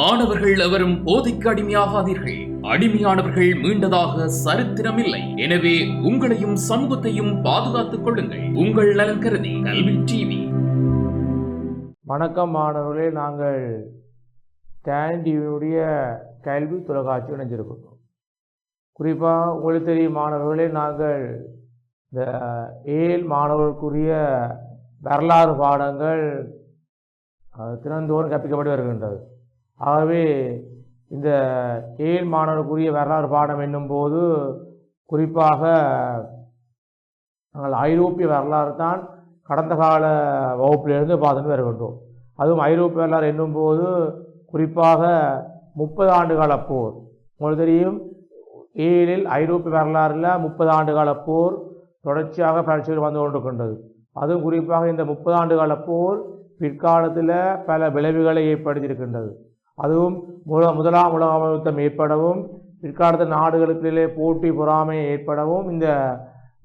மாணவர்கள் எவரும் போதைக்கு அடிமையாகாதீர்கள். அடிமையானவர்கள் மீண்டதாக சரித்திரமில்லை. எனவே உங்களையும் சமூகத்தையும் பாதுகாத்துக் கொள்ளுங்கள். உங்கள் நலன் கருதி கல்வி டிவி. வணக்கம் மாணவர்களே, நாங்கள் ஸ்டாண்ட் டிவியினுடைய கல்வி தொலைக்காட்சி இணைஞ்சிருக்கோம். குறிப்பாக உங்களுக்கு தெரியும் மாணவர்களே, நாங்கள் இந்த ஏழு மாணவர்களுக்குரிய வரலாறு பாடங்கள் தினந்தோறும் கற்பிக்கப்பட்டு வருகின்றது. ஆகவே இந்த ஏழு மாணவர்களுக்குரிய வரலாறு பாடம் என்னும்போது குறிப்பாக நாங்கள் ஐரோப்பிய வரலாறு தான் கடந்த கால வகுப்பிலிருந்து பார்த்துட்டு வருகின்றோம். அதுவும் ஐரோப்பிய வரலாறு என்னும்போது குறிப்பாக 30 ஆண்டுகால போர். உங்களுக்கு தெரியும், ஏழில் ஐரோப்பிய வரலாறில் 30 ஆண்டுகால போர் தொடர்ச்சியாக பரீட்சைகள் வந்து கொண்டிருக்கின்றது. அதுவும் குறிப்பாக இந்த 30 ஆண்டுகால போர் பிற்காலத்தில் பல விளைவுகளை ஏற்படுத்தியிருக்கின்றது. அதுவும் முதலாம் உலக யுத்தம் ஏற்படவும், பிற்காலத்தில் நாடுகளுக்கிடையே போட்டி பொறாமை ஏற்படவும் இந்த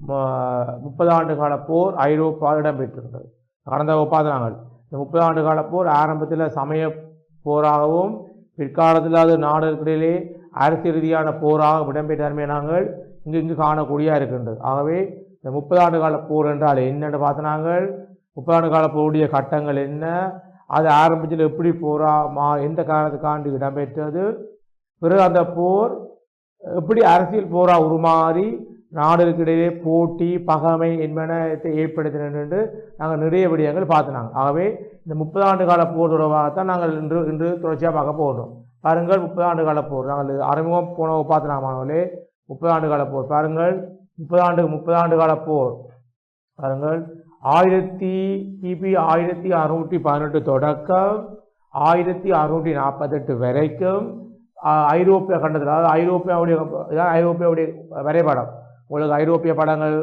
30 ஆண்டுகால போர் ஐரோப்பாவில் இடம்பெற்றிருந்தது. கடந்த வகுப்பாக நாங்கள் இந்த 30 ஆண்டுகால போர் ஆரம்பத்தில் சமய போராகவும் பிற்காலத்தில் அது நாடுகளுக்கிடையிலே அரசியல் ரீதியான போராக இடம்பெற்ற நாங்கள் இங்கு காணக்கூடியதாக இருக்கின்றது. ஆகவே இந்த 30 ஆண்டுகால போர் என்றால் என்னென்று பார்த்து நாங்கள் 30 ஆண்டுகால போருடைய கட்டங்கள் என்ன, அது ஆரம்பத்தில் எப்படி எந்த காரணத்துக்காண்டு இடம்பெற்றது, பிறகு அந்த போர் எப்படி அரசியல் போராக உருமாறி நாடுகளுக்கிடையே போட்டி பகைமை என்பன ஏற்படுத்தின என்று நாங்கள் நிறைய விடயங்கள் பார்த்தினாங்க. ஆகவே இந்த 30 ஆண்டுகால போர் தொடர்பாகத்தான் நாங்கள் இன்று தொடர்ச்சியாக பார்க்க போகிறோம். பாருங்கள், 30 ஆண்டுகால போர் நாங்கள் அறிமுகம் போன பார்த்தினாங்க மாணவர்களே. 30 ஆண்டுகால போர் பாருங்கள், 30 ஆண்டுகால போர் பாருங்கள், கிபி 1618 தொடக்கம் 1648 வரைக்கும் ஐரோப்பிய கண்டத்தில், அதாவது ஐரோப்பியாவுடைய வரைபடம். உங்களுக்கு ஐரோப்பிய படங்கள்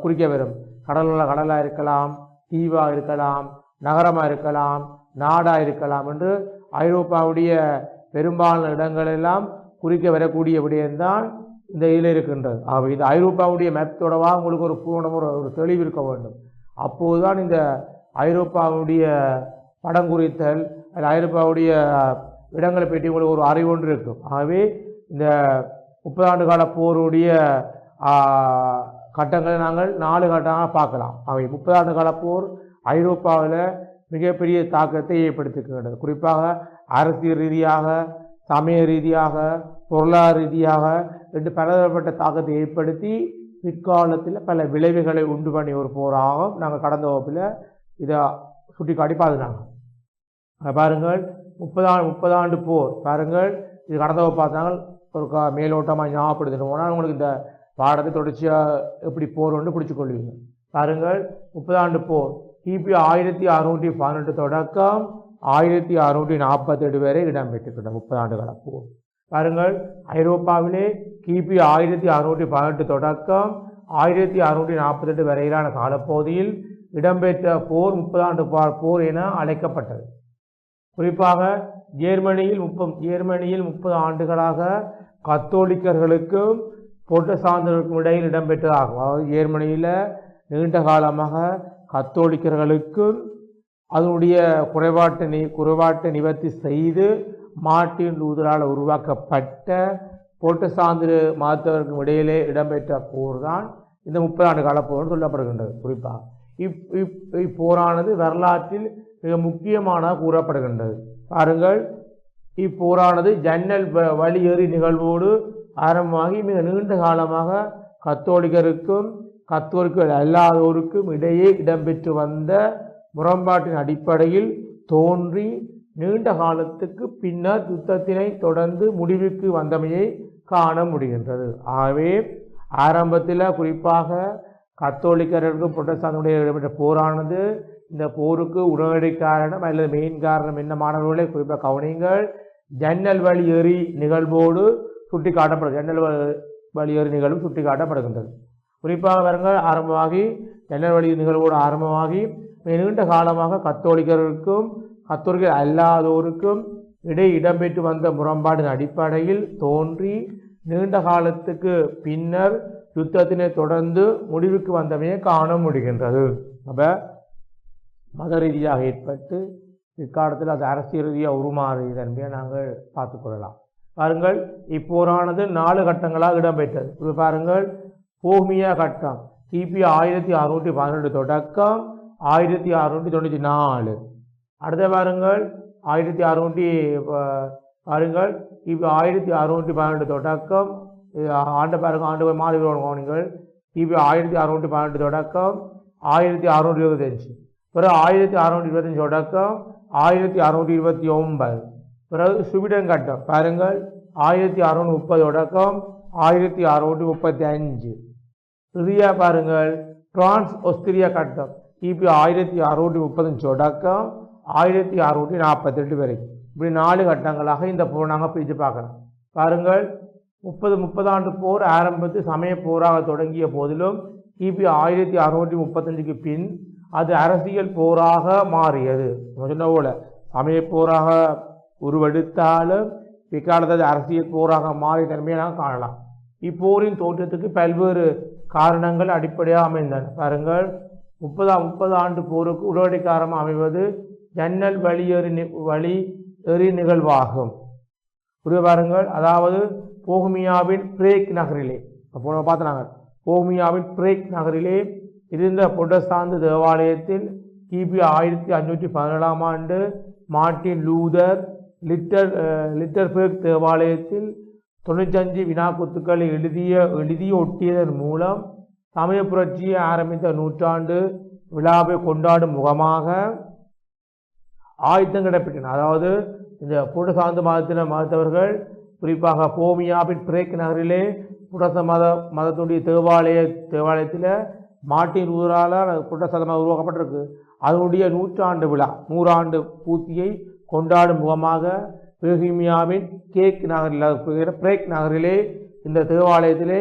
குறிக்க வரும். கடலாக இருக்கலாம், தீவாக இருக்கலாம், நகரமாக இருக்கலாம், நாடாக இருக்கலாம் என்று ஐரோப்பாவுடைய பெரும்பாலான இடங்களெல்லாம் குறிக்க வரக்கூடிய விடயம்தான் இந்த இதில் இருக்கின்றது. ஆகவே இந்த ஐரோப்பாவுடைய மேத்தோடவா உங்களுக்கு ஒரு ஒரு தெளிவு இருக்க வேண்டும். அப்போதுதான் இந்த ஐரோப்பாவுடைய படம் குறித்தல், ஐரோப்பாவுடைய இடங்களை பற்றி உங்களுக்கு ஒரு அறிவு ஒன்று இருக்கும். ஆகவே இந்த 30 ஆண்டுகால போருடைய கட்டங்களை நாங்கள் 4 கட்டமாக பார்க்கலாம். ஆகவே 30 ஆண்டுகால போர் ஐரோப்பாவில் மிகப்பெரிய தாக்கத்தை ஏற்படுத்திக்கிறது. குறிப்பாக அரசியல் ரீதியாக, சமய ரீதியாக, பொருளாதார ரீதியாக என்று பலதரப்பட்ட தாக்கத்தை ஏற்படுத்தி பிற்காலத்தில் பல விளைவுகளை உண்டு பண்ணிய ஒரு போராகும். நாங்கள் கடந்த வகுப்பில் இதை சுட்டி காட்டி பார்த்துனாங்க. பாருங்கள், 30 ஆண்டு போர் பாருங்கள், இது கடந்த வகுப்பு பார்த்தாங்க. ஒரு மேலோட்டமாக ஞாபகப்படுத்திட்டு போனால் உங்களுக்கு இந்த பாடத்தை தொடர்ச்சியாக எப்படி போர் ஒன்று பிடிச்சு கொள்வீங்க. பாருங்கள், 30 ஆண்டு போர் கிபி 1618 தொடக்கம் 1647 வரை இடம்பெற்றிருக்கின்ற 30 ஆண்டுகால போர். பாருங்கள், ஐரோப்பாவிலே கிபி 1618 தொடக்கம் 1648 வரையிலான காலப்பகுதியில் இடம்பெற்ற போர் 30 ஆண்டு போர் என அழைக்கப்பட்டது. குறிப்பாக ஜெர்மனியில் 30 ஆண்டுகளாக கத்தோலிக்கர்களுக்கும் புரட்டஸ்தாந்தர்களுக்கும் இடையில் இடம்பெற்றதாகும். அதாவது ஜெர்மனியில் நீண்ட காலமாக கத்தோலிக்கர்களுக்கும் அதனுடைய குறைபாட்டை நிவர்த்தி செய்து மார்ட்டின் லூதரால் உருவாக்கப்பட்ட புரட்டஸ்தாந்து மதத்தவருக்கும் இடையிலே இடம்பெற்ற போர் தான் இந்த 30 ஆண்டு கால போர் சொல்லப்படுகின்றது. குறிப்பாக இப்போரானது வரலாற்றில் மிக முக்கியமான கூறப்படுகின்றது. பாருங்கள், இப்போரானது ஜன்னல் வழியேறி நிகழ்வோடு ஆரம்பமாகி மிக நீண்ட காலமாக கத்தோலிக்கருக்கும் கத்தோலிக்கர்கள் அல்லாதோருக்கும் இடையே இடம்பெற்று வந்த முரண்பாட்டின் அடிப்படையில் தோன்றி நீண்ட காலத்துக்கு பின்னர் யுத்தத்தினை தொடர்ந்து முடிவுக்கு வந்தமையை காண முடிகின்றது. ஆகவே ஆரம்பத்தில் குறிப்பாக கத்தோலிக்கர்களுக்கும் புரட்டஸ்தாந்துடைய இடம்பெற்ற போரானது, இந்த போருக்கு உடனடி காரணம் அல்லது மெயின் காரணம் என்ன மாணவர்களே குறிப்பாக கவனிங்கள், ஜன்னல் வழியேறி நிகழ்வோடு சுட்டி காட்டப்படுகிறது. ஜன்னல் வழியேறி நிகழ்வு சுட்டி காட்டப்படுகின்றது. குறிப்பாக வருங்கள், ஆரம்பமாகி ஜன்னல் வழி நிகழ்வோடு ஆரம்பமாகி நீண்ட காலமாக கத்தோலிக்கர்களுக்கும் கத்தோலிக்கர் அல்லாதோருக்கும் இடையே இடம்பெற்று வந்த முரண்பாட்டின் அடிப்படையில் தோன்றி நீண்ட காலத்துக்கு பின்னர் யுத்தத்தினை தொடர்ந்து முடிவுக்கு வந்தமையை காண முடிகின்றது. அப்போ மத ரீதியாக ஏற்பட்டு இக்காலத்தில் அது அரசியல் ரீதியாக உருமாறியது என்பதை நாங்கள் பார்த்துக்கொள்ளலாம். பாருங்கள், இப்போரானது 4 கட்டங்களாக இடம்பெற்றது. இப்போ பாருங்கள், போஹ்மியா கட்டம் கிபி 1612 தொடக்கம் 1694. அடுத்த பாருங்கள் 1600 பாருங்கள் கிபி 1612 தொடக்கம் ஆண்டு பாருங்கள், ஆண்டு மாறி கவனிங்கள். கிபி 1612 தொடக்கம் 1625, பிறகு 1625 தொடக்கம் 1629, பிறகு சுவீடன் கட்டம் பாருங்கள் 1630 தொடக்கம் 1635. இறுதியாக பாருங்கள் பிரான்ஸ் ஆஸ்திரியா கட்டம் கிபி 1635 தொடக்கம் 1648 வரைக்கும். இப்படி 4 கட்டங்களாக இந்த போர் நாங்கள் பிரித்து பார்க்கலாம். பாருங்கள், 30 ஆண்டு போர் ஆரம்பத்து சமய போராக தொடங்கிய போதிலும் கிபி 1635க்கு பின் அது அரசியல் போராக மாறியது. சொன்ன போல சமய போராக உருவெடுத்தாலும் பிற்காலத்தில் அரசியல் போராக மாறிய தன்மையை நாம் காணலாம். இப்போரின் தோற்றத்துக்கு பல்வேறு காரணங்கள் அடிப்படையாக அமைந்தன. பாருங்கள், 30 ஆண்டு போருக்கு உடனடி காரணம் அமைவது ஜன்னல் வழியறி நிகழ்வாகும். புரிய பாருங்கள், அதாவது போஹ்மியாவின் பிரேக் நகரிலே பார்த்தாங்க. போஹ்மியாவின் பிரேக் நகரிலே இருந்த புரட்டஸ்தாந்து தேவாலயத்தில் கிபி 1517 ஆண்டு மார்ட்டின் லூதர் லிட்டர்பர்க் தேவாலயத்தில் 95 வினாக்குத்துக்களை எழுதி ஒட்டியதன் மூலம் சமய புரட்சியை ஆரம்பித்த நூற்றாண்டு விழாவை கொண்டாடும் முகமாக ஆயத்தம் கிடைப்பிட்டன. அதாவது இந்த புரட்டஸ்தாந்து மதத்தவர்கள் குறிப்பாக போஹ்மியாவின் பிரேக் நகரிலே புரட்டஸ்தாந்து மதத்துடைய தேவாலயத்தில் மார்ட்டின் லூதரால் புரட்டஸ்தாந்து மதம் உருவாக்கப்பட்டிருக்கு. அதனுடைய 100 விழா 100 ஆண்டு பூர்த்தியை கொண்டாடும் முகமாக போஹ்மியாவின் பிரேக் நகரிலே இந்த தேவாலயத்திலே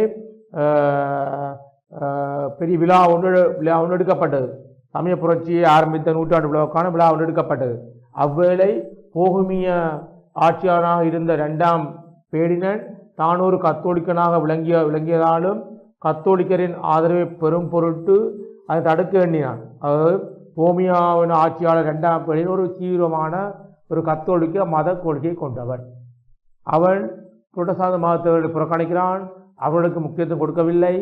பெரிய விழா ஒன்று எடுக்கப்பட்டது. சமய புரட்சியை ஆரம்பித்த நூற்றாண்டு விழாவுக்கான விழா ஒன்று எடுக்கப்பட்டது. அவ்வேளை போஹ்மிய ஆட்சியாளராக இருந்த 2ஆம் பேர்டினண்ட் தான் ஒரு கத்தோலிக்கனாக விளங்கியதாலும் கத்தோலிக்கரின் ஆதரவை பெறும் பொருட்டு அதை தடுக்க எண்ணினான். அதாவது போஹ்மியாவின் ஆட்சியாளர் 2ஆம் பேர்டினண்ட் ஒரு தீவிரமான ஒரு கத்தோலிக்க மத கொள்கையை கொண்டவன். அவன் புரட்டஸ்தாந்து மதத்தவர்களை புறக்கணிக்கிறான், அவர்களுக்கு முக்கியத்துவம் கொடுக்கவில்லை.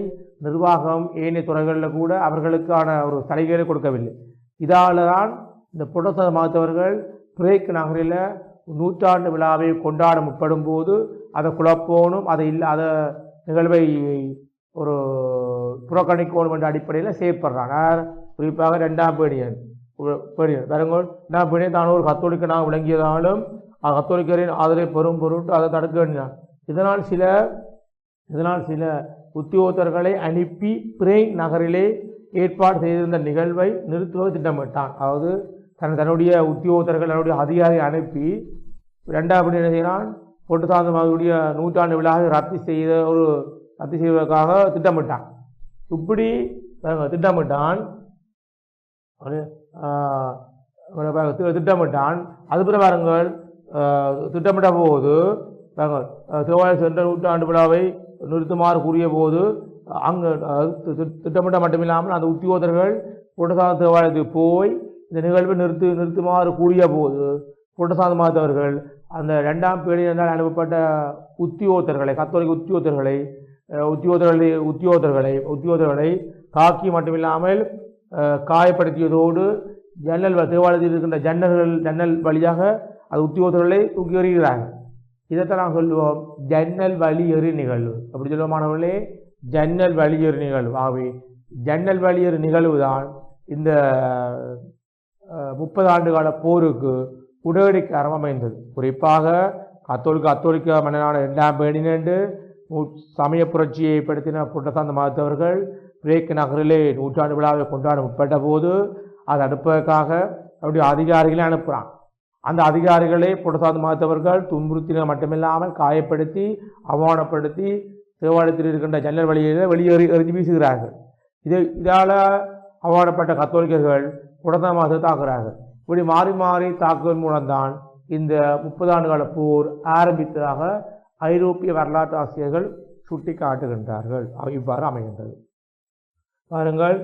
நிர்வாகம் ஏனைய துறைகளில் கூட அவர்களுக்கான ஒரு சலுகைகளை கொடுக்கவில்லை. இதால் தான் இந்த புரட்டஸ்தாந்து மதத்தவர்கள் பிரேக் நகரில் 100ஆண்டு விழாவை கொண்டாட முற்படும் போது அதை குழப்போனும் அதை நிகழ்வை ஒரு புறக்கணிக்கணும் என்ற அடிப்படையில் செயற்படுறாங்க. குறிப்பாக 2ஆம் பேர்டினண்ட் பாருங்கள், 2ஆம் பேர்டினண்ட் தான் ஒரு கத்தோலிக்கனாக விளங்கியதாலும் கத்தோலிக்கரின் ஆதரவை பெறும் பொருட்டு அதை தடுக்க வேண்டினான். இதனால் சில உத்தியோகத்தர்களை அனுப்பி பிரேக் நகரிலே ஏற்பாடு செய்திருந்த நிகழ்வை நிறுத்துவது திட்டமிட்டான். அதாவது தன்னுடைய உத்தியோகத்தர்கள் தன்னுடைய அதிகாரியை அனுப்பி 2ஆம் பேர்டினண்ட் செய்கிறான், புரட்டஸ்தாந்து மதத்துடைய 100ஆண்டு விழாவை ரத்து செய்வதற்காக திட்டமிட்டான். இப்படி திட்டமிட்டான். அது பிரகாரங்கள் திட்டமிட்ட போது தேவாலயம் சென்ற 100ஆண்டு விழாவை நிறுத்துமாறு கூறிய போது அங்கு திட்டமிட்ட மட்டுமில்லாமல் அந்த உத்தியோகத்தர்கள் புரட்டஸ்தாந்து தேவாலயத்துக்கு போய் இந்த நிகழ்வை நிறுத்துமாறு கூறிய போது புரட்டஸ்தாந்து மதத்தவர்கள் அந்த 2ஆம் பேர்டினண்டால் அனுப்பப்பட்ட உத்தியோகத்தர்களை கத்தோலிக்க உத்தியோகத்தர்களை தாக்கி மட்டுமில்லாமல் காயப்படுத்தியதோடு தேவாலயத்தில் இருக்கின்ற ஜன்னல் வழியாக அது உத்தியோகத்தர்களை தூக்கி எறிகிறார்கள். இதைத்தான் நாம் சொல்லுவோம் ஜன்னல் வழியறி நிகழ்வு. அப்படி சொல்லுவோமானவர்களே, ஜன்னல் வழியறி நிகழ்வு. ஆகவே ஜன்னல் வழியறி நிகழ்வு தான் இந்த 30 ஆண்டு கால போருக்கு உடனடி காரணம் அமைந்தது. குறிப்பாக கத்தோலிக்க மன்னனான 2ஆம் பேர்டினண்ட் சமய புரட்சியை ஏற்படுத்தின புரட்டஸ்தாந்து மதத்தவர்கள் பிரேக் நகரிலே 100ஆண்டு விழாவை கொண்டாட முற்பட்ட போது அதை அனுப்புவதற்காக அவருடைய அதிகாரிகளை அனுப்புகிறான். அந்த அதிகாரிகளை புரட்டஸ்தாந்து மதத்தவர்கள் துன்புறுத்தின மட்டுமில்லாமல் காயப்படுத்தி அவமானப்படுத்தி தேவாலயத்தில் இருக்கின்ற ஜன்னல் வெளியேறி எறிஞ்சு வீசுகிறார்கள். இதால் அவமானப்பட்ட கத்தோலிக்கர்கள் புரட்டஸ்தாந்து மதத்தை தாக்குகிறார்கள். இப்படி மாறி மாறி தாக்குவதன் மூலம்தான் இந்த 30 ஆண்டு கால போர் ஆரம்பித்ததாக ஐரோப்பிய வரலாற்று ஆசிரியர்கள் சுட்டி காட்டுகின்றார்கள். இவ்வாறு அமைகின்றது. பாருங்கள்,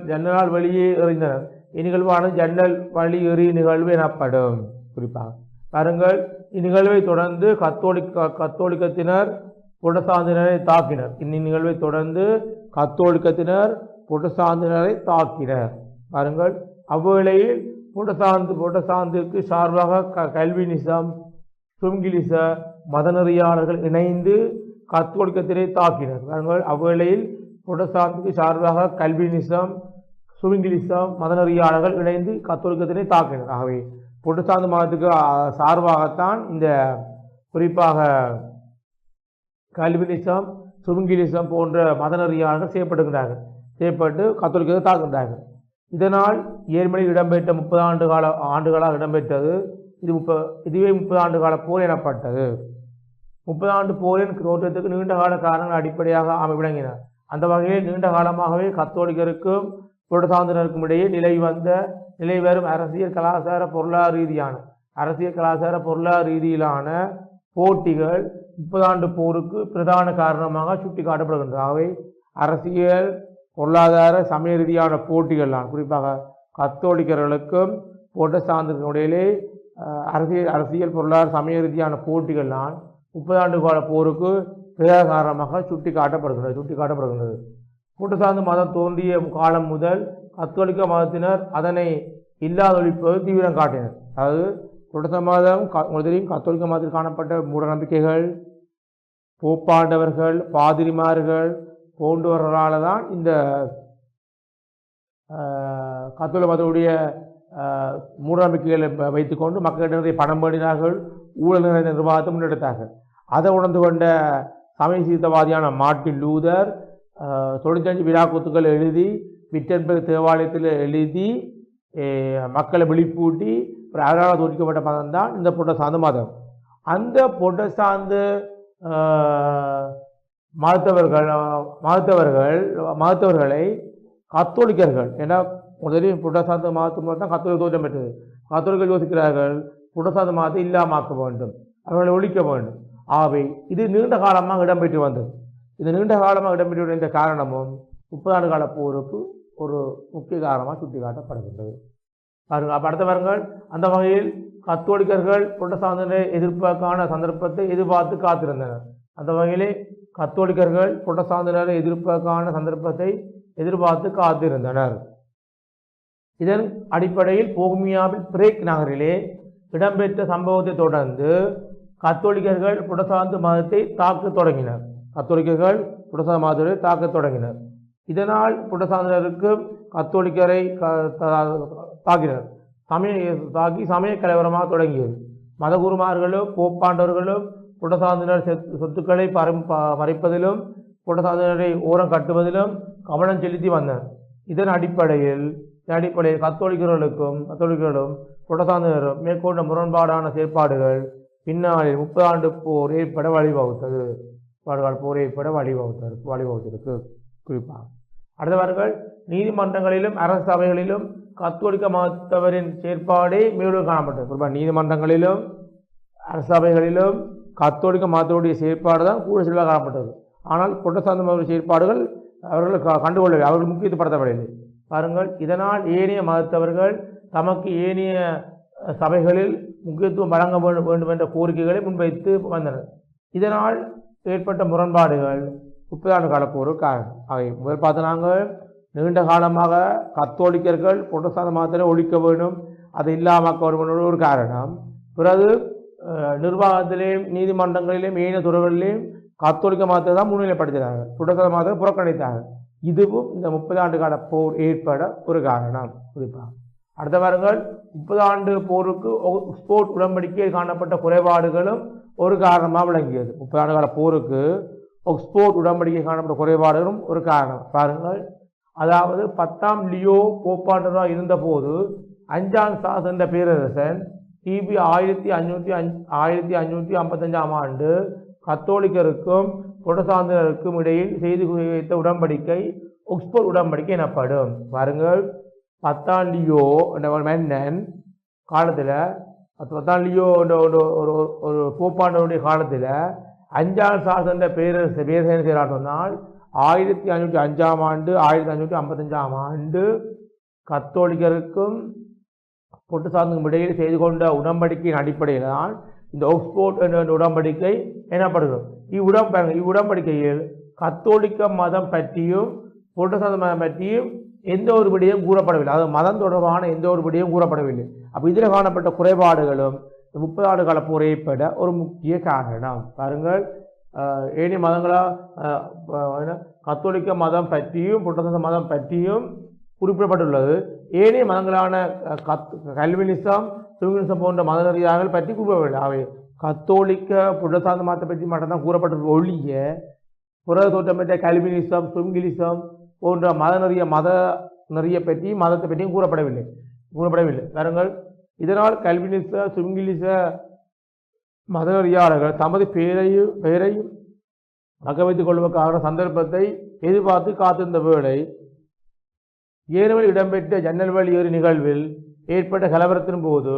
ஜன்னலால் வெளியே எறிந்தனர். இந்நிகழ்வானது ஜன்னல் வழி எறி நிகழ்வு எனப்படும். குறிப்பாக பாருங்கள், இந்நிகழ்வை தொடர்ந்து கத்தோலிக்கத்தினர் புரட்டஸ்தாந்தினரை தாக்கினர். இந்நிகழ்வை தொடர்ந்து கத்தோலிக்கத்தினர் புரட்டஸ்தாந்தினரை தாக்கினர். பாருங்கள், அவ்வேளையில் புரட்டஸ்தாந்திற்கு சார்பாக கல்வினிசம், சுங்கிலிச மதநெறியாளர்கள் இணைந்து கத்தோலிக்கத்தினை தாக்கினர். பாருங்கள், அவ்வேளையில் புரட்டஸ்தாந்துக்கு சார்பாக கல்வினிசம், சுவிங்கிலிசம் மதநெறியாளர்கள் இணைந்து கத்தோலிக்கத்தினை தாக்கினர். ஆகவே புரட்டஸ்தாந்து மதத்துக்கு சார்பாகத்தான் இந்த குறிப்பாக கல்வினிசம், சுவிங்கிலிசம் போன்ற மதநெறியாளர்கள் செய்யப்பட்டு கத்தோலிக்கத்தை தாக்குகின்றார்கள். இதனால் ஏர்மனியில் இடம்பெற்ற 30 ஆண்டுகளாக இடம்பெற்றது. இதுவே 30 ஆண்டு கால போர் எனப்பட்டது. 30 ஆண்டு போரின் தோற்றத்துக்கு நீண்ட கால காரணங்கள் அடிப்படையாக விளங்கின. அந்த வகையில் நீண்ட காலமாகவே கத்தோலிக்கருக்கும் புரட்டஸ்தாந்தினருக்கும் இடையே நிலை வரும் அரசியல் கலாச்சார பொருளாதார ரீதியிலான போட்டிகள் 30 ஆண்டு போருக்கு பிரதான காரணமாக சுட்டி காட்டப்படுகின்றன. அவை அரசியல், பொருளாதார, சமய ரீதியான போட்டிகள் தான். குறிப்பாக கத்தோலிக்கர்களுக்கும் புரட்டஸ்தாந்தினருக்கும் இடையிலே அரசியல், பொருளாதார, சமய ரீதியான போட்டிகள் தான் 30 ஆண்டு கால போருக்கு பிரதான காரணமாக சுட்டி காட்டப்படுகின்றது. புரட்டஸ்தாந்து மதம் தோன்றிய காலம் முதல் கத்தோலிக்க மதத்தினர் அதனை இல்லாதொழிப்பது தீவிரம் காட்டினர். அதாவது புரட்டஸ்தாந்து மதம் முதலில் கத்தோலிக்க மதத்தில் காணப்பட்ட மூட நம்பிக்கைகள், போப்பாண்டவர்கள், பாதிரிமார்கள் போன்றவர்களால் தான் இந்த கத்தோலிக்க மதத்துடைய மூடநம்பிக்கைகளை வைத்துக்கொண்டு மக்களிடையே பணம் பண்ணினார்கள், ஊழல் நிறைந்த நிர்வாகத்தை முன்னெடுத்தார்கள். அதை உணர்ந்து கொண்ட சமய சீர்திருத்தவாதியான மார்ட்டின் லூதர் 95 வினாக்கூத்துக்கள் எழுதி விட்டன்பர்க் தேவாலயத்தில் எழுதி மக்களை விழிப்பூட்டி அதனால் தோற்கப்பட்ட மதம் தான் இந்த புரட்டஸ்தாந்து மதம். அந்த புரட்டஸ்தாந்து மதத்தவர்களை கத்தோலிக்கர்கள், ஏன்னா முதலில் புரட்டஸ்தாந்து மதத்து தான் கத்தோலிக்க தோற்றம் பெற்றது. கத்தோலிக்கர்கள் யோசிக்கிறார்கள் புரட்டஸ்தாந்து மதத்தை இல்லாமக்க வேண்டும், அவர்களை ஒழிக்க வேண்டும். ஆகவே இது நீண்ட காலமாக இடம்பெற்று வந்தது. இந்த நீண்ட காலமாக இடம்பெற்று இந்த காரணமும் 30 ஆண்டு கால போருக்கு ஒரு முக்கிய காரணமாக சுட்டி காட்டப்படுகின்றது. அடுத்தவர்கள் அந்த வகையில் கத்தோலிக்கர்கள் புரட்டஸ்தாந்தினரை எதிர்ப்பதற்கான சந்தர்ப்பத்தை எதிர்பார்த்து காத்திருந்தனர். அந்த வகையிலே கத்தோலிக்கர்கள் புரட்டஸ்தாந்தினரை எதிர்ப்பதற்கான சந்தர்ப்பத்தை எதிர்பார்த்து காத்திருந்தனர். இதன் அடிப்படையில் போகுமியாவில் பிரேக் நகரிலே இடம்பெற்ற சம்பவத்தை தொடர்ந்து கத்தோலிக்கர்கள் புரட்டஸ்தாந்து மதத்தை தாக்கத் தொடங்கினர். இதனால் புரட்டஸ்தாந்தினருக்கு கத்தோலிக்கரை தாக்கினர். சமய கலவரமாக தொடங்கியது. மதகுருமார்களும் போப்பாண்டவர்களும் புரட்டஸ்தாந்தினர் சொத்துக்களை மறைப்பதிலும் புரட்டஸ்தாந்தினரை ஓரம் கட்டுவதிலும் கவனம் செலுத்தி வந்தனர். இதன் அடிப்படையில் கத்தோலிக்கர்களும் புரட்டஸ்தாந்தினரும் மேற்கொண்ட முரண்பாடான செயற்பாடுகள் பின்னாளில் 30 ஆண்டு போர் ஏற்பட வழிவகுத்தது. வழிவகுத்திருக்கு. குறிப்பாக அடுத்தவர்கள் நீதிமன்றங்களிலும் அரசு சபைகளிலும் கத்தோலிக்க மதத்தவரின் செயற்பாடே மேலும் காணப்பட்டது. குறிப்பாக நீதிமன்றங்களிலும் அரசு சபைகளிலும் கத்தோலிக்க மதத்தோடைய செயற்பாடு தான் கூட சிலவாக காணப்பட்டது. ஆனால் புரட்டஸ்தாந்து மத செயற்பாடுகள் அவர்கள் கண்டுகொள்ளவில்லை, அவர்கள் முக்கியத்துவப்படுத்தப்படவில்லை. பாருங்கள், இதனால் ஏனைய மதத்தவர்கள் தமக்கு ஏனைய சபைகளில் முக்கியத்துவம் வழங்க வேண்டும் என்ற கோரிக்கைகளை முன்வைத்து வந்தனர். இதனால் ஏற்பட்ட முரண்பாடுகள் 30 ஆண்டு கால போருக்கு காரணம். முதல் பார்த்து நாங்கள் நீண்ட காலமாக கத்தோலிக்கர்கள் புரட்டஸ்தாந்து மதத்தை ஒழிக்க வேண்டும், அதை இல்லாமக்க வேண்டும் ஒரு காரணம். பிறகு நிர்வாகத்திலேயும் நீதிமன்றங்களிலேயும் ஏனைய துறைகளிலேயும் கத்தோலிக்க மதத்தை தான் முன்னிலைப்படுத்தினார்கள், புரட்டஸ்தாந்து மதத்தை புறக்கணித்தார்கள். இதுவும் இந்த 30 ஆண்டு கால போர் ஏற்பட ஒரு காரணம். குறிப்பாக அடுத்த வாரங்கள் 30 ஆண்டு போருக்கு ஆக்ஸ்போர்ட் உடன்படிக்கையில் காணப்பட்ட குறைபாடுகளும் ஒரு காரணமாக விளங்கியது. 30 ஆண்டு கால போருக்கு ஆக்ஸ்போர்ட் உடன்படிக்கை காணப்பட்ட குறைபாடுகளும் ஒரு காரணம். பாருங்கள், அதாவது 10ஆம் லியோ போப்பாண்டவராக இருந்தபோது 5ஆம் சார்ஸ் என்ற பேரரசன் கிபி 1555ஆம் ஆண்டு கத்தோலிக்கருக்கும் புரட்டஸ்தாந்தினருக்கும் இடையில் செய்து வைத்த உடன்படிக்கை ஆக்ஸ்போர்ட் உடன்படிக்கை எனப்படும். பாருங்கள், 10ஆம் லியோ மன்னன் காலத்தில் 10ஆம் லியோ ஒரு போப்பாண்டவருடைய காலத்தில் 5ஆம் சார்ஸ் என்ற பேரரசன் செயலாற்றினால் 1505ஆம் ஆண்டு 1555ஆம் ஆண்டு கத்தோலிக்கருக்கும் புரட்டஸ்தாந்துக்கும் இடையில் செய்து கொண்ட உடன்படிக்கையின் அடிப்படையில் தான் இந்த ஆக்ஸ்போர்ட் என்ற உடன்படிக்கை எனப்படுகிறது. இவ்வுடன்படிக்கையில் கத்தோலிக்க மதம் பற்றியும் புரட்டஸ்தாந்து மதம் பற்றியும் எந்த ஒரு விடயம் கூறப்படவில்லை. அது மதம் தொடர்பான எந்த ஒரு விடயம் கூறப்படவில்லை. அப்போ இதில் காணப்பட்ட குறைபாடுகளும் 30 ஆண்டு கால போர் ஏற்பட ஒரு முக்கிய காரணம். பாருங்கள், ஏனைய மதங்களா கத்தோலிக்க மதம் பற்றியும் புரட்டஸ்தாந்து மதம் பற்றியும் குறிப்பிடப்பட்டுள்ளது. ஏனைய மதங்களான கல்வினிசம், சுவினிசம் போன்ற மத நெறியாளர்கள் பற்றி கூறப்படவில்லை. அவை கத்தோலிக்க புரட்டஸ்தாந்து மதத்தை பற்றி மட்டும்தான் கூறப்பட்டுள்ள ஒழிய புற தோற்றம் பெற்ற கல்வினிசம், சுவிங்கிலிசம் போன்ற மத நெறிய பற்றி மதத்தை பற்றியும் கூறப்படவில்லை. பாருங்கள், இதனால் கல்வினிச சுவிங்கிலிச மத நெறியாளர்கள் தமது பெயரையும் தக்க வைத்துக் கொள்வதற்கான சந்தர்ப்பத்தை எதிர்பார்த்து காத்திருந்த வேளை ஏனவில் இடம்பெற்ற ஜன்னல் வழி ஏறு நிகழ்வில் ஏற்பட்ட கலவரத்தின் போது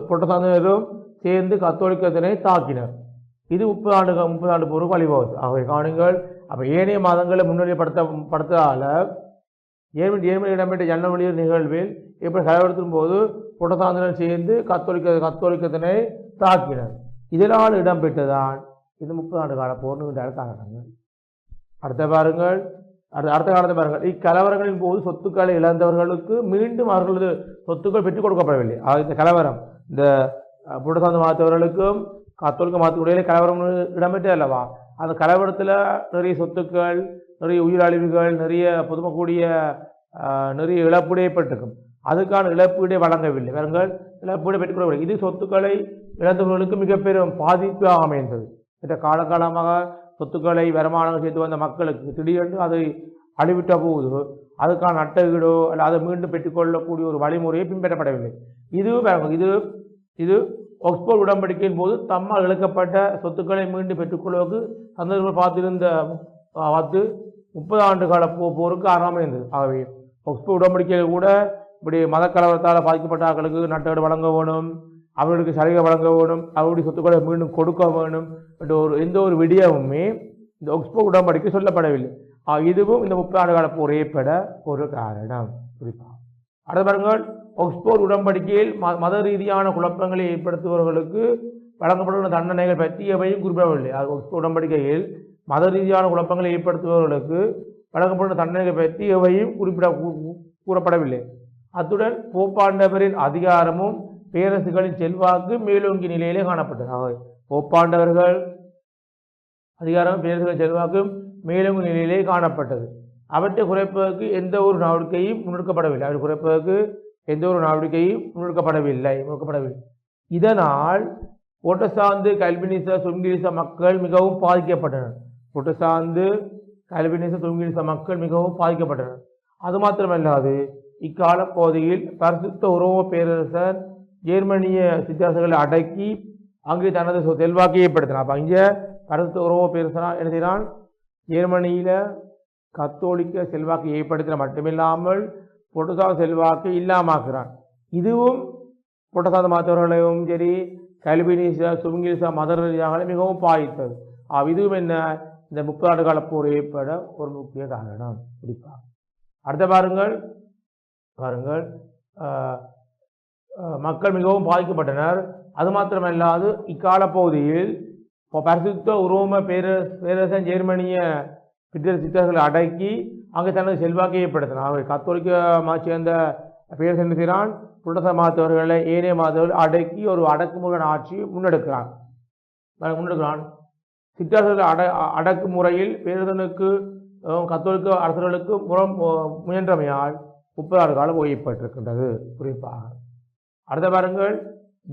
புரட்டஸ்தாந்தரும் சேர்ந்து கத்தோலிக்கத்தினை தாக்கினர். இது 30 ஆண்டு போருக்கு வழிவகுத்து. அவை காணுங்கள். அப்போ ஏனைய மதங்களை முன்னிலைப்படுத்தால ஏர்மனியில் இடம்பெற்ற ஜன்னல் வழி நிகழ்வில் ஏற்பட்ட கலவரத்தின் போது புரட்டஸ்தாந்தரும் சேர்ந்து கத்தோலிக்கத்தினை தாக்கினர். இதனால் இடம்பெற்றதான் இந்த 30 ஆண்டு கால போர் காரணங்கள். அடுத்த காலத்தை பாருங்கள். இக்கலவரங்களின் போது சொத்துக்களை இழந்தவர்களுக்கு மீண்டும் அவர்களது சொத்துக்கள் பெற்றுக் கொடுக்கப்படவில்லை. இந்த கலவரம் இந்த புரட்டஸ்தாந்து மதத்தவர்களுக்கும் கத்தோலிக்க மதத்துடைய கலவரம் இடம்பெற்றே அல்லவா? அந்த கலவரத்தில் நிறைய சொத்துக்கள், நிறைய உயிரழிவுகள், நிறைய பொதுமக்கூடிய நிறைய இழப்பீடு ஏற்பட்டிருக்கும். அதுக்கான இழப்பீடை வழங்கவில்லை. பாருங்கள், இழப்பீடை பெற்றுக்கொள்ளவில்லை. இது சொத்துக்களை இழந்தவர்களுக்கு மிக பெரும் பாதிப்பாக அமைந்தது. இந்த காலகாலமாக சொத்துக்களை வருமானங்கள் சேர்த்து வந்த மக்களுக்கு திடீரென்று அதை அழிவிட்ட போது அதுக்கான நட்டகீடோ அல்ல அதை மீண்டும் பெற்றுக்கொள்ளக்கூடிய ஒரு வழிமுறையை பின்பற்றப்படவில்லை. இது ஆக்ஸ்போர்ட் உடன்படிக்கையின் போது தம்மால் இழக்கப்பட்ட சொத்துக்களை மீண்டும் பெற்றுக்கொள்வதற்கு சந்தர்ப்பம் பார்த்திருந்த 30 ஆண்டு கால போருக்கு ஆரம்பம் இருந்தது. ஆகவே ஆக்ஸ்போர்ட் உடன்படிக்கையில் கூட இப்படி மத கலவரத்தால் பாதிக்கப்பட்ட ஆட்களுக்கு நட்டகீடு வழங்க வேணும், அவர்களுக்கு சலுகை வழங்க வேணும், அவருடைய சொத்துக்களை மீண்டும் கொடுக்க வேணும் என்ற எந்த ஒரு விடயமுமே இந்த ஆக்ஸ்போர்ட் உடன்படிக்கை சொல்லப்படவில்லை. இதுவும் இந்த 30 ஆண்டு கால போர் ஏற்பட ஒரு காரணம். குறிப்பாக அடுத்த பாருங்கள், ஆக்ஸ்போர்ட் உடன்படிக்கையில் மத ரீதியான குழப்பங்களை ஏற்படுத்துபவர்களுக்கு வழங்கப்படும் தண்டனைகள் பற்றி எவையும் குறிப்பிடவில்லை. ஆக்ஸ்போர்ட் உடன்படிக்கையில் மத ரீதியான குழப்பங்களை ஏற்படுத்துபவர்களுக்கு வழங்கப்படும் தண்டனைகள் பற்றி எவையும் கூறப்படவில்லை. அத்துடன் போப்பாண்டவரின் அதிகாரமும் பேரரசுகளின் செல்வாக்கு மேலோங்கிய நிலையிலே காணப்பட்டது. போப்பாண்டவர்கள் அதிகாரம் பேரரசுகளின் செல்வாக்கும் மேலோங்கிய நிலையிலே காணப்பட்டது. அவற்றை குறைப்பதற்கு எந்த ஒரு நடவடிக்கையும் முன்னெடுக்கப்படவில்லை. இதனால் புரட்டஸ்தாந்து கல்வினிச சுவிங்கிலிச மக்கள் மிகவும் பாதிக்கப்பட்டனர். அது மாத்திரமல்லாது இக்கால பகுதியில் பரிசுத்த உரோம பேரரசர் ஜெர்மனிய சித்தாசங்களை அடக்கி அங்கே தனது செல்வாக்கை ஏற்படுத்தினார். அப்போ இங்கே பரிசுத்த உரோம பேரரசர் என்ன செய்கிறான்? ஜெர்மனியில் கத்தோலிக்க செல்வாக்கை ஏற்படுத்தின மட்டுமில்லாமல் புரட்டஸ்தாந்து செல்வாக்கை இல்லாமாக்குறான். இதுவும் புரட்டஸ்தாந்து மதத்தவர்களையும் சரி கல்வினிச சுவிங்கிலிச மத ரீதியாக மிகவும் பாதித்தது. இதுவும் என்ன? இந்த 30 ஆண்டு கால போர் ஏற்பட ஒரு முக்கிய காரணம். குறிப்பாக அடுத்த பாருங்கள், மக்கள் மிகவும் பாதிக்கப்பட்டனர். அது மாத்திரமல்லாது இக்கால பகுதியில் பரிசுத்த உரோம பேரரசன் ஜெர்மனிய சித்தர்களை அடக்கி அங்கே தனது செல்வாக்கை ஏற்படுத்தினார். அவர் கத்தோலிக்க சேர்ந்த பேரரசன் செய்கிறான், புரட்டஸ்தாந்து மதத்தவர்களை ஏனைய மதத்தவர்கள் அடக்கி ஒரு அடக்குமுறை ஆட்சி முன்னெடுக்கிறான். சித்தர்கள் அடக்குமுறையில் பேரரசனுக்கு கத்தோலிக்க அரசர்களுக்கு முயன்றமையால் 30 ஆண்டு காலம் ஓய்வுபட்டிருக்கின்றது. குறிப்பாக அடுத்த பாருங்கள்,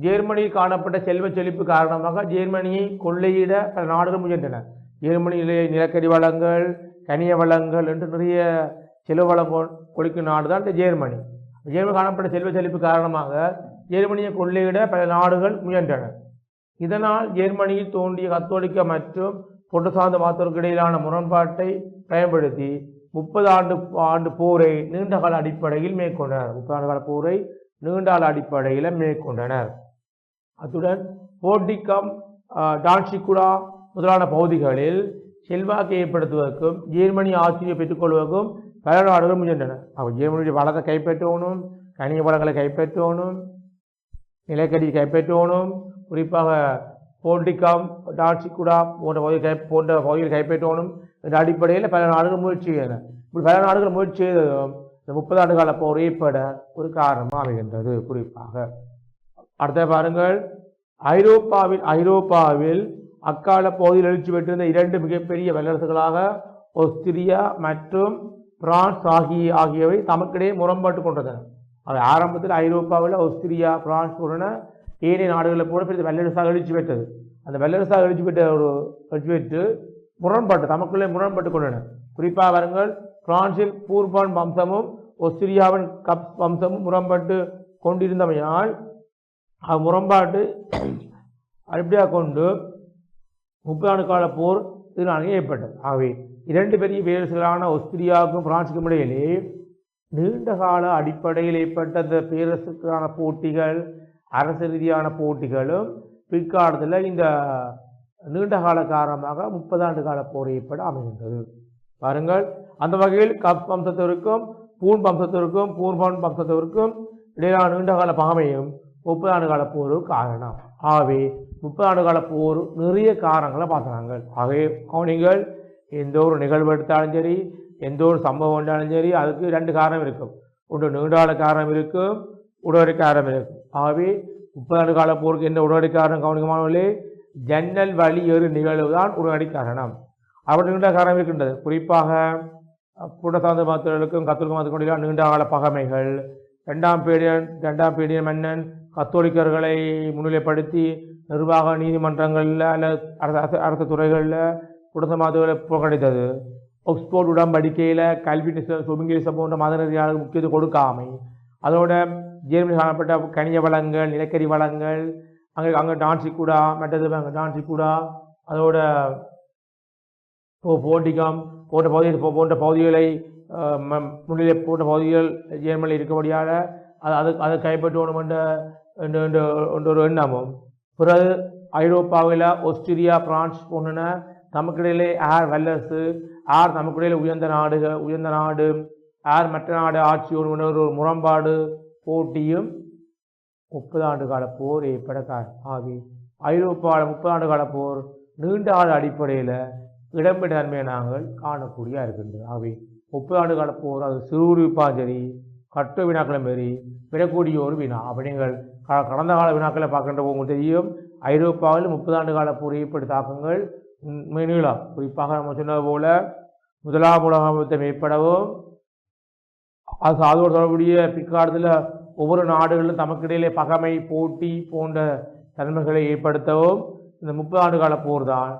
ஜெர்மனியில் காணப்பட்ட செல்வ செழிப்பு காரணமாக ஜெர்மனியை கொள்ளையிட பல நாடுகள் முயன்றன. ஜெர்மனியிலே நிலக்கரி வளங்கள், கனிய வளங்கள் என்று நிறைய செல்வ வளம் கொளிக்கும் நாடு தான் இந்த ஜெர்மனி. காணப்பட்ட செல்வ செழிப்பு காரணமாக ஜெர்மனியை கொள்ளையிட பல நாடுகள் முயன்றன. இதனால் ஜெர்மனியில் தோன்றிய கத்தோலிக்க மற்றும் புரட்டஸ்தாந்து மதத்திற்கு இடையிலான முரண்பாட்டை பயன்படுத்தி 30 ஆண்டு போரை நீண்டகால அடிப்படையில் மேற்கொண்டனர். 30 ஆண்டு கால போரை நீண்டகால அடிப்படையில் மேற்கொண்டனர். அத்துடன் போர்டிகம், டான்சிகுடா முதலான பகுதிகளில் செல்வாக்கை ஏற்படுத்துவதற்கும் ஜெர்மனி ஆட்சியை பெற்றுக்கொள்வதற்கும் பல நாடுகள் முயன்றன. அப்போ ஜெர்மனியுடைய வளத்தை கைப்பற்றணும், கனிய வளங்களை கைப்பற்றணும், நிலக்கரி கைப்பற்றணும், குறிப்பாக போல்டிகாம் டான்சிகுடா போன்ற பகுதிகள் கைப்பற்றணும் என்ற அடிப்படையில் பல நாடுகள் முயற்சி செய்தன. இப்படி பல நாடுகள் முயற்சி செய்ததும் இந்த 30 ஆண்டு கால போர் ஏற்பட ஒரு காரணமாக அமைகின்றது. குறிப்பாக அடுத்த பாருங்கள், ஐரோப்பாவில் அக்கால பகுதியில் எழுச்சி பெற்றிருந்த 2 மிகப்பெரிய வல்லரசுகளாக ஆஸ்திரியா மற்றும் பிரான்ஸ் ஆகியவை தமக்கிடையே முரண்பாட்டு கொண்டன. அவை ஆரம்பத்தில் ஐரோப்பாவில் ஆஸ்திரியா பிரான்ஸ் உடன ஏனைய நாடுகளை போல பெரிய வல்லரசாக எழுச்சி பெற்றது. அந்த வல்லரசாக எழுச்சி பெற்று தமக்குள்ளே முரண்பட்டு கொண்டன. குறிப்பாக வருங்கள், பிரான்சில் பூர்பான் வம்சமும் ஆஸ்திரியாவின் கப் வம்சமும் முரண்பட்டு கொண்டிருந்தமையால் முரண்பாட்டு அடிப்படையாக கொண்டு 30 ஆண்டு கால போர் இதனால் ஏற்பட்டது. ஆகவே 2 பெரிய பேரரசுகளான ஆஸ்திரியாவுக்கும் பிரான்சுக்கும் இடையிலே நீண்ட கால அடிப்படையில் ஏற்பட்ட இந்த பேரரசுக்கான போட்டிகள், அரசு ரீதியான போட்டிகளும் பிற்காலத்தில் இந்த நீண்ட கால காரணமாக 30 ஆண்டு கால போர் ஏற்பட அமைகின்றது. பாருங்கள், அந்த வகையில் கப் வம்சத்திற்கும் பூர்பான் வம்சத்திற்கும் இடையிலான நீண்ட கால பகைமையும் 30 ஆண்டு கால போருக்கு காரணம். ஆகவே 30 ஆண்டு கால போர் நிறைய காரணங்களை பார்க்குறாங்க. ஆகவே கவனிங்கள், எந்த ஒரு நிகழ்வு எடுத்தாலும் சரி, எந்த ஒரு சம்பவம் இருந்தாலும் சரி, அதுக்கு 2 காரணம் இருக்கும். ஒன்று நீண்டாள காரணம் இருக்கும், உடனடி காரணம் இருக்கும். ஆகவே 30 ஆண்டு கால போருக்கு என்ன உடனடி காரணம் கவனிக்கமானவர்களே? ஜன்னல் வழி ஏறு நிகழ்வு தான் உடனடி காரணம். அப்படி நீண்ட காரணம் இருக்கின்றது. குறிப்பாக புடசாந்த மதத்தினருக்கும் கத்தோலிக்க மதத்திற்கும் நீண்ட கால பகைமைகள், 2ஆம் பேடியன் மன்னன் கத்தோலிக்கர்களை முன்னிலைப்படுத்தி நிர்வாக நீதிமன்றங்களில் அல்லது அரசு துறைகளில் புடசாந்த மதங்களை புறக்கணித்தது. ஆக்ஸ்போர்ட் உடன்படிக்கையில் கல்வினிசம் சுபிங்கிலிசம் போன்ற மத நெறியாளர்களுக்கு முக்கியத்துவம் கொடுக்காமை, அதோட ஜெர்மனி காணப்பட்ட கனிய வளங்கள், நிலக்கரி வளங்கள், அங்கே டான்சிகுடா, மற்றது டான்சிகுடா, அதோட போல்டிகாம் போன்ற பகுதிகளை முன்னிலை போன்ற பகுதிகள் ஜெர்மனியில் இருக்கபடியால் அதை கைப்பற்றணும் என்ற ஒரு எண்ணமும், பிறகு ஐரோப்பாவில் ஆஸ்திரியா பிரான்ஸ் போன்றன நமக்கிடையிலே யார் வல்லரசு, யார் நமக்கிடையில் உயர்ந்த நாடு, யார் மற்ற நாடு ஆட்சியோடு ஒரு முரண்பாடு போட்டியும் 30 ஆண்டு கால போர் ஏற்பட ஆகி ஐரோப்பாவில் 30 ஆண்டு கால போர் நீண்ட கால அடிப்படையில் இடம்பெற்ற தன்மையை நாங்கள் காணக்கூடிய இருக்கின்றது. ஆகவே 30 ஆண்டு கால போர் அது சிறுவிப்பான் சரி, கட்டு வினாக்களும் சரி, பெறக்கூடிய ஒரு வினா. அப்படி நீங்கள் கடந்த கால வினாக்களை பார்க்கின்ற உங்களுக்கு தெரியும், ஐரோப்பாவில் 30 ஆண்டு கால போர் ஏற்பட்ட தாக்கங்கள் நீளம். குறிப்பாக நம்ம சொன்னது போல 1ஆம் உலக யுத்தம் ஏற்படவும், அதோடு தொடர்புடைய பிற்காலத்தில் ஒவ்வொரு நாடுகளிலும் தமக்கிடையிலே பகைமை போட்டி போன்ற தன்மைகளை ஏற்படுத்தவும் இந்த 30 ஆண்டு கால போர் தான்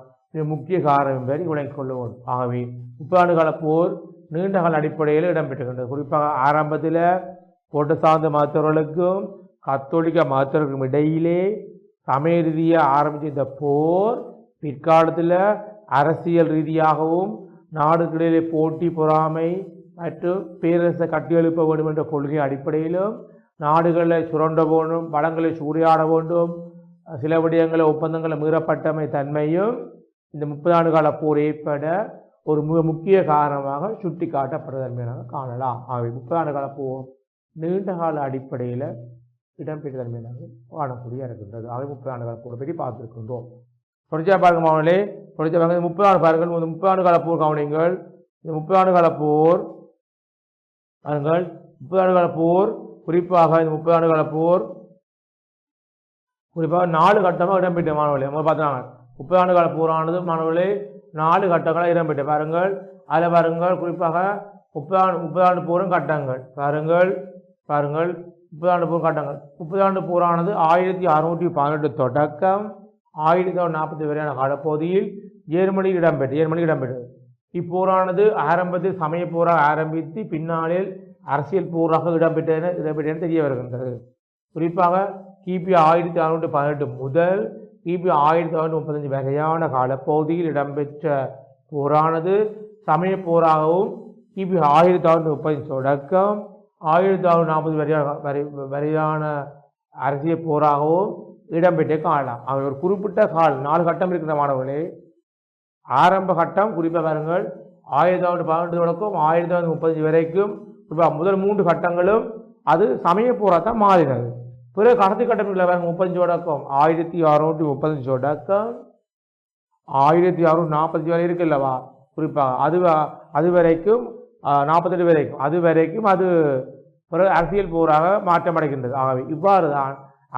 முக்கிய காரணம் என்பதை விளங்கிக் கொள்ளுவோம். ஆகவே 30 ஆண்டு கால போர் நீண்ட கால அடிப்படையில் இடம்பெற்றுகின்றது. குறிப்பாக ஆரம்பத்தில் புரட்டஸ்தாந்த மதத்தவர்களுக்கும் கத்தோலிக்க மதத்தவர்களுக்கும் இடையிலே சமய ரீதியாக ஆரம்பித்த இந்த போர் பிற்காலத்தில் அரசியல் ரீதியாகவும் நாடுகளிலே போட்டி பொறாமை மற்றும் பேரரசை கட்டியெழுப்ப வேண்டும் என்ற கொள்கை அடிப்படையிலும் நாடுகளை சுரண்ட வேண்டும், வளங்களை சூறையாட வேண்டும், சில விடயங்களை ஒப்பந்தங்களை மீறப்பட்டமை தன்மையும் இந்த 30 ஆண்டு கால போர் ஏற்பட ஒரு மிக முக்கிய காரணமாக சுட்டி காட்டப்படுற தன்மையாக காணலாம். ஆகவே 30 ஆண்டு கால போர் நீண்ட கால அடிப்படையில் இடம்பெற்ற தன்மையாக காணக்கூடிய இருக்கின்றது. ஆகவே 30 ஆண்டு கால போரை பற்றி பார்த்துருக்கின்றோம். தொடர்ச்சியாக பார்க்க மாவளே, தொடர்ச்சியாக 30 ஆண்டு பாருங்கள், 30 ஆண்டு கால போர் கவனிங்கள். இந்த 30 ஆண்டு கால போர் பாருங்கள், 30 ஆண்டு கால போர் குறிப்பாக இந்த 30 ஆண்டு கால போர் குறிப்பாக 4 கட்டமாக இடம்பெற்ற மாணவர்களே. நம்ம பார்த்தாங்க 30 ஆண்டு கால போரானது மாணவர்களே 4 கட்டங்களாக இடம்பெற்ற பாருங்கள். அதில் பாருங்கள், குறிப்பாக 30 ஆண்டு போரும் கட்டங்கள் பாருங்கள் 30 ஆண்டு போர் கட்டங்கள். 30 ஆண்டு போரானது 1618 தொடக்கம் 1940 வரையான காலப்பகுதியில் ஜெர்மனியில் இடம்பெற்றது. இப்போரானது ஆரம்பத்தில் சமய போராக ஆரம்பித்து பின்னாளில் அரசியல் போராக இடம்பெற்றன தெரிய வருகின்றது. குறிப்பாக கிபி 1618 முதல் கிபி 1935 வரையான காலப்பகுதியில் இடம்பெற்ற போரானது சமய போராகவும், கிபி 1930 தொடக்கம் 1940 வரையான அரசியல் போராகவும் இடம்பெற்ற காலம். அவர் ஒரு குறிப்பிட்ட 4 கட்டம் இருக்கிற மாணவர்களே. ஆரம்ப கட்டம் குறிப்பாக பாருங்கள் 1912 தொடக்கம் 1935 வரைக்கும் குறிப்பாக முதல் 3 கட்டங்களும் அது சமய போராட்டம் மாறினது. பிறகு கடைசி கட்டம் இல்லை பாருங்க 35 தொடக்கம் 1635 தொடக்கம் 1645 வரை இருக்கு இல்லவா, குறிப்பாக அது வரைக்கும் 48 வரைக்கும் அது வரைக்கும் அது பிறகு அரசியல் போராக மாற்றமடைகின்றது. ஆகவே இவ்வாறு தான்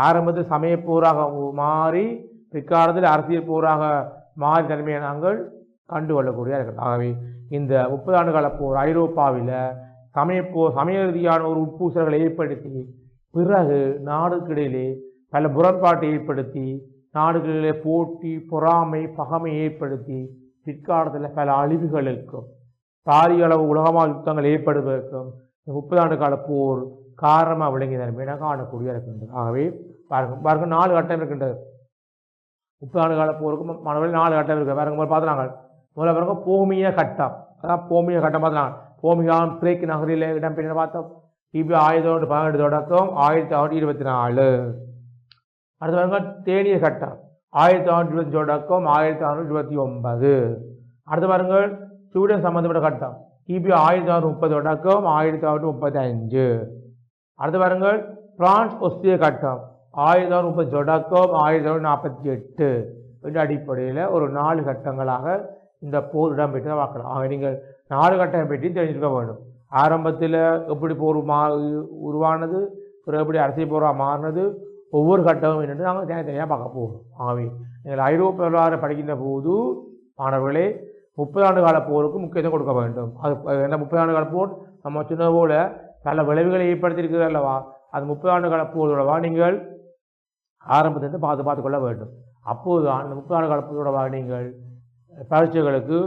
ஆரம்பத்தில் சமய போராக மாறி பிற்காலத்தில் அரசியல் போராக மாறி தன்மையை நாங்கள் கண்டுகொள்ளக்கூடிய இருக்கிறது. ஆகவே இந்த 30 ஆண்டு கால போர் ஐரோப்பாவில் சமய ரீதியான ஒரு உட்பூசல்களை ஏற்படுத்தி பிறகு நாடுகளிடையிலே பல முரண்பாட்டை ஏற்படுத்தி நாடுகளிலே போட்டி பொறாமை பகைமை ஏற்படுத்தி பிற்காலத்தில் பல அழிவுகளுக்கும் பாரிய அளவு உலகமாக யுத்தங்கள் ஏற்படுவதற்கும் 30 ஆண்டு கால போர் காரணமாக விளங்கியதன் என காணக்கூடிய இருக்கின்றது. ஆகவே பாருங்க 4 கட்டம் இருக்கின்றது. 30 ஆண்டு கால போருக்கு மாணவர்கள் 4 கட்டம் இருக்கு. பாருங்க பார்த்துனாங்க முதல்ல பாருங்க போமிய கட்டம். அதான் போமிய கட்டம் பார்த்துனாங்க. போமியான் பிரேக் நகரில் இடம்பெற்ற பார்த்தோம் கிபி 1912 தொடக்கம் 1924. அடுத்து பாருங்க தேனிய கட்டம் 1920 தொடக்கம் 1929. அடுத்து பாருங்கள் ஸ்வீடன் சம்பந்தப்பட்ட கட்டம் கிபி 1930 தொடக்கம் 1935. அடுத்து பாருங்கள் பிரான்ஸ் ஒஸ்திரிய கட்டம் 1930 தொடக்கம் 1948 என்ற அடிப்படையில் ஒரு 4 கட்டங்களாக இந்த போர் இடம்பெற்று பார்க்கலாம். ஆக நீங்கள் 4 கட்டம் பற்றி தெரிஞ்சுக்க வேண்டும். ஆரம்பத்தில் எப்படி போர் உருவானது, பிறகு எப்படி அரசியல் போராக மாறினது, ஒவ்வொரு கட்டமும் என்னென்று நாங்கள் தனித்தனியாக பார்க்க போகிறோம். ஆகவே நீங்கள் ஐரோப்பிய வரலாறு படிக்கின்ற போது மாணவர்களே 30 ஆண்டு கால போருக்கு முக்கியத்துவம் கொடுக்க வேண்டும். அது என்ன 30 ஆண்டு கால போர் நம்ம சொன்னது போல பல விளைவுகளை ஏற்படுத்தியிருக்கிறது அல்லவா, அது 30 ஆண்டு கால போர்வா நீங்கள் ஆரம்பத்திலிருந்து பார்த்து கொள்ள வேண்டும். அப்போதுதான் அந்த 30 ஆண்டு கால போர்வா நீங்கள் பரீட்சைகளுக்கு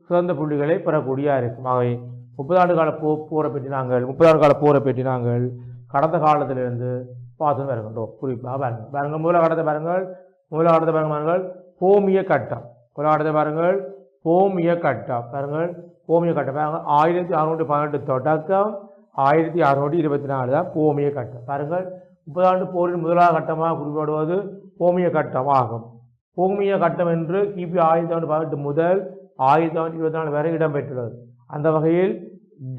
சிறந்த புள்ளிகளை பெறக்கூடிய இருக்கும். ஆகவே 30 ஆண்டு கால போரை பற்றி நாங்கள் கடந்த காலத்திலிருந்து பார்த்து வருகின்றோம். குறிப்பாக பாருங்கள் முதல் காலத்தை பாருங்கள் போமிய கட்டம். பாருங்கள் போமிய கட்டம் பாருங்கள் 1618 தொடக்கம் 1624 தான் போமிய கட்டம். பாருங்கள் 30 ஆண்டு போரின் முதலாவது கட்டமாக குறிப்பிடுவது போமிய கட்டம் ஆகும். போமிய கட்டம் என்று கிபி 1918 முதல் 1924 வரை இடம்பெற்றுள்ளது. அந்த வகையில்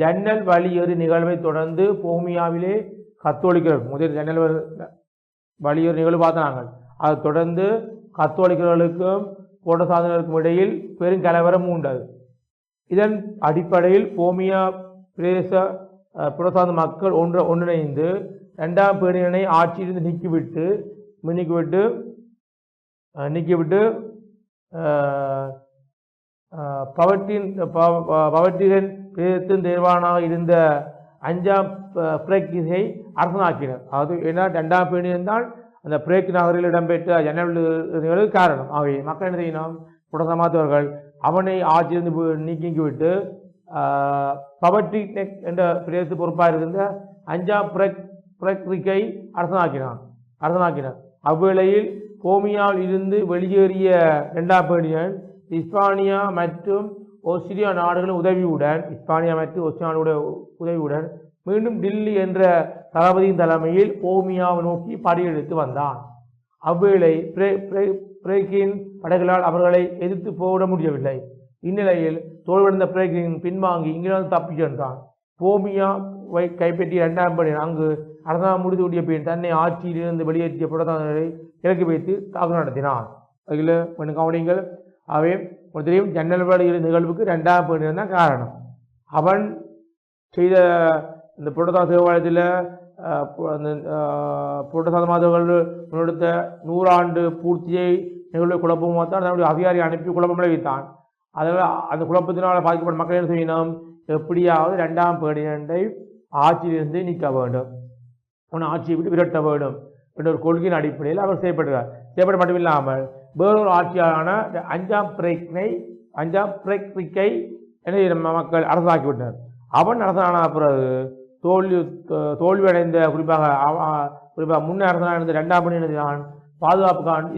ஜன்னல் வழியேறு நிகழ்வை தொடர்ந்து போமியாவிலே கத்தோலிக்கர்கள் முதல் ஜன்னல் வழியேறு நிகழ்வு பார்த்தாங்க. அதை தொடர்ந்து கத்தோலிக்கர்களுக்கும் புரட்டஸ்தாந்தர்களுக்கும் இடையில் பெரும் கலவரம் உண்டது. இதன் அடிப்படையில் போமியா பிரதேச புரட்டஸ்தாந்த மக்கள் ஒன்றிணைந்து 2ஆம் பேணியனை ஆட்சியிலிருந்து நீக்கிவிட்டு பவர்டிகன் பிரதேசத்தின் தேர்வானாக இருந்த 5ஆம் பிரேக்கிஸை அரசனாக்கினர். அது ஏன்னா 2ஆம் பேணியன் தான் அந்த பிரேக் நகரில் இடம்பெற்ற ஜன்னல் காரணம். ஆகவே மக்கள் என்ன செய்யணும், புரட்டஸ்தாந்தவர்கள் அவனை ஆட்சியிலிருந்து நீக்கிவிட்டு பவர்டிகன் என்ற பிரதேச பொறுப்பாக இருந்த 5ஆம் பிரேக்கை அரசனாக்கினார். அவ்வேளையில் போமியாவில் இருந்து வெளியேறிய 2ஆம் பேணியன் இஸ்பானியா மற்றும் ஆஸ்திரியா நாடுகளின் உதவியுடன் மீண்டும் டில்லி என்ற தளபதியின் தலைமையில் போமியாவை நோக்கி படையெடுத்து வந்தான். அவ்வேளை பிரேக்கின் படைகளால் அவர்களை எதிர்த்து போட முடியவில்லை. இந்நிலையில் தோல்வடைந்த பிரேக்கின் பின்வாங்கி இங்கிலாந்து தப்பிச் சென்றான். போமியாவை கைப்பற்றிய 2ஆம் பேணியன் அங்கு அரசாங்கம் முடித்துவிட்டிய பின் தன்னை ஆட்சியிலிருந்து வெளியேற்றிய புரட்டஸ்தாந்தரை இலக்கு வைத்து தாக்குதல் நடத்தினான். அதில் கொஞ்சம் கவனிங்கள். அவை தெரியும் ஜன்னல் வழியில் நிகழ்வுக்கு 2ஆம் பேணியன் தான் காரணம். அவன் செய்த இந்த புரட்டஸ்தாந்த தேவாலயத்தில் புரட்டஸ்தாந்த மாதவர்கள் முன்னெடுத்த 100 ஆண்டு பூர்த்தியை நிகழ்வை குழப்பமாக தான் தன்னுடைய அதிகாரி அனுப்பி குழப்பம் விளைவித்தான். அதனால் அந்த குழப்பத்தினால் பாதிக்கப்பட்ட மக்கள் என்ன செய்யணும், எப்படியாவது 2ஆம் பேணியனை ஆட்சியிலிருந்து நீக்க வேண்டும், அவனை ஆட்சியை விட்டு விரட்ட வேண்டும் என்ற ஒரு கொள்கையின் அடிப்படையில் அவர் செய்யப்பட மட்டுமில்லாமல் வேறொரு ஆட்சியான 5ஆம் பிரேக்கை என்ன மக்கள் அரசாக்கிவிட்டனர். அவன் அரசான பிறகு தோல்வியடைந்த குறிப்பாக முன்னே அரசனாக இருந்த 2ஆம் பேணியன் பாதுகாப்புக்காண்டி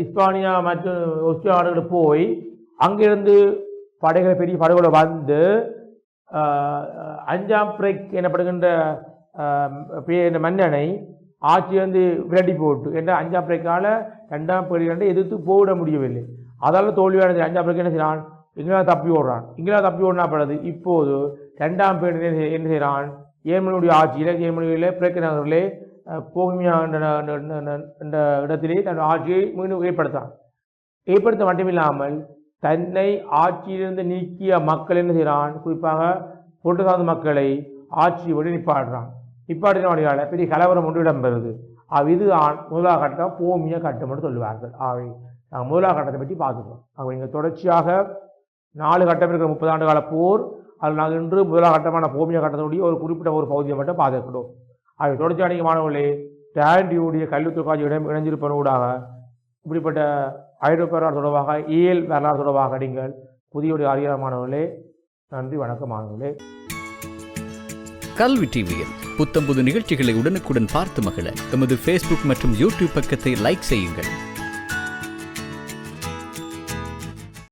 இஸ்பானியா மற்றும் ஆஸ்திரியா நாடுகளுக்கு போய் அங்கிருந்து பெரிய படைகளை வந்து 5ஆம் பிரேக் எனப்படுகின்ற மன்னனை ஆட்சி வந்து விரட்டி போட்டு என்ற 5ஆம் பிரேக்கால ரெண்டாம் பேரிடரை எதிர்த்து போவிட முடியவில்லை. அதால் தோல்வியானது. அஞ்சாம் பேருக்கு என்ன செய்யறான்? இங்கிலாந்து தப்பி ஓடுறான். இங்கிலாந்து தப்பி ஓடினா படுது. இப்போது ரெண்டாம் பேர் என்ன செய்கிறான்? ஏர்மனியுடைய ஆட்சியில் ஏர்மனியிலே பிரேக்க நகரிலே போகிமியா என்ற இடத்திலே தன் ஆட்சியை மீண்டும் ஏற்படுத்த மட்டுமில்லாமல் தன்னை ஆட்சியிலிருந்து நீக்கிய மக்கள் என்ன செய்கிறான்? குறிப்பாக பொருளாதார மக்களை ஆட்சி விட நிப்பாட்டினால பெரிய கலவரம் ஒன்று இடம்பெறுது. இதுதான் முதலாக கட்டம், போமிய கட்டம் என்று சொல்லுவார்கள். நாங்கள் முதலாக கட்டத்தை பற்றி பார்த்துக்கிறோம். இங்கே தொடர்ச்சியாக 4 கட்டம் இருக்கிற 30 ஆண்டு கால போர். அதில் நாங்கள் இன்று முதலாக கட்டமான போமிய கட்டத்தினுடைய ஒரு குறிப்பிட்ட ஒரு பகுதியை மட்டும் பார்த்துக்கிறோம். தொடர்ச்சியாக மாணவர்களே, டாண்டியுடைய கல்வி தொலைக்காட்சி இணைஞ்சிருப்பதூடாக இப்படிப்பட்ட ஐரோப்பிய வரலாறு தொடர்பாக வரலாறு தொடர்பாக நீங்கள் புதிய அறியமானவர்களே. நன்றி, வணக்கம் மாணவர்களே. கல்வி டிவியில் புத்தம்புது நிகழ்ச்சிகளை உடனுக்குடன் பார்த்து மகிழ எமது Facebook மற்றும் YouTube பக்கத்தை லைக் செய்யுங்கள்.